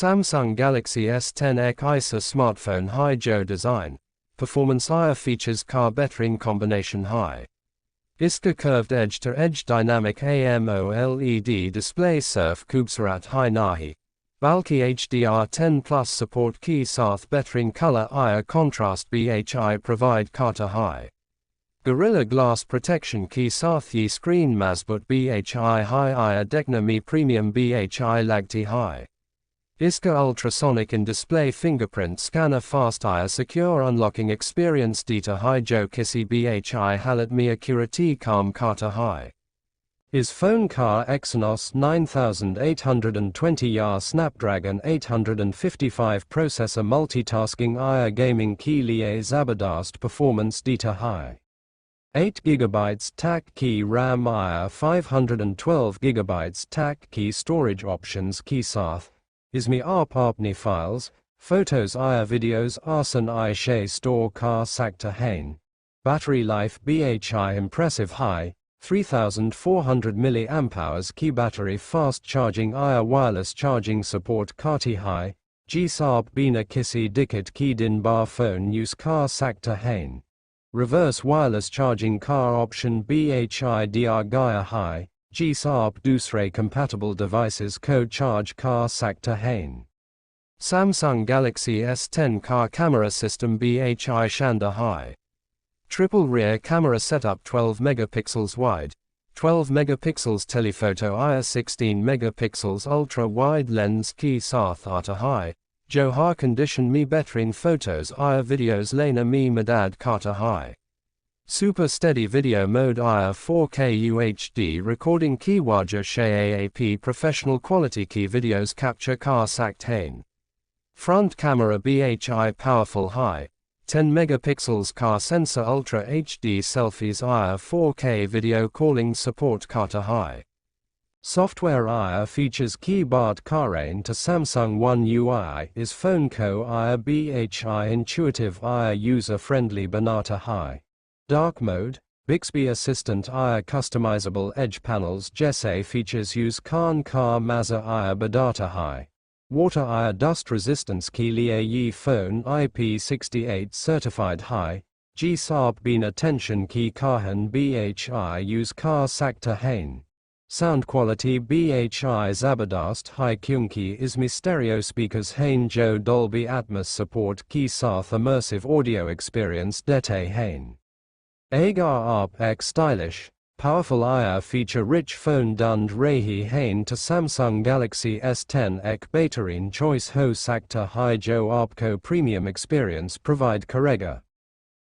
Samsung Galaxy S10 ISA smartphone high Joe design. Performance IA features car bettering combination high. ISCA curved edge-to-edge dynamic AMOLED display surf Kubsarat high nahi. Balki HDR10 Plus support key Sath bettering color IA contrast BHI provide Kata high. Gorilla Glass protection key Sath ye screen Mazbut BHI high IA Dekna Mi premium BHI lagti high. ISCA ultrasonic in-display fingerprint scanner fast IA secure unlocking experience Dita high Joe Kissy BHI Halat Mi accuracy calm Kata high. Is phone car Exynos 9820 YAR Snapdragon 855 processor multitasking IA gaming key Lie Zabardast performance Dita high. 8GB TAC key RAM IA 512GB TAC key storage options key Sath. Ismi Apni files, photos IA videos Arson I Shay store car Sakta Hain. Battery life BHI impressive high, 3400 mAh key battery fast charging IA wireless charging support Kati high, G-Sarb Bina Kisi Dikit key din bar phone use car Sakta Hain. Reverse wireless charging car option BHI DR Gaia high. G-Sarb Dusre compatible devices code charge car Sakta Hain. Samsung Galaxy S10 car camera system BHI Shanda high. Triple rear camera setup 12 megapixels wide, 12 megapixels telephoto IA 16 megapixels ultra wide lens key Sath Ata high. Johar condition mi bettering photos IA videos Lena mi Madad Kata high. Super steady video mode IA 4K UHD recording key Waja Shay AAP professional quality key videos capture car Sakt Hain. Front camera BHI powerful high, 10 megapixels car sensor ultra HD selfies IA 4K video calling support Kata high. Software IA features keyboard Karain to Samsung One UI is phone co IA BHI intuitive IA user friendly Banata high. Dark mode, Bixby Assistant IA customizable edge panels Jesse features use Khan Car Mazza IA Badata high. Water IA dust resistance key Yi phone IP68 certified high. G-Sarb Bina tension key Kahan BHI use car Sakta Hain. Sound quality BHI Zabardast high Kyunki Ismi stereo speakers Hain Joe Dolby Atmos support key Sath immersive audio experience Dete Hain. Agar Arp X stylish, powerful IA feature rich phone Dund Rehi Hain to Samsung Galaxy S10 Ek Baterin choice Ho Sakta High Joe Arpco premium experience provide Karega.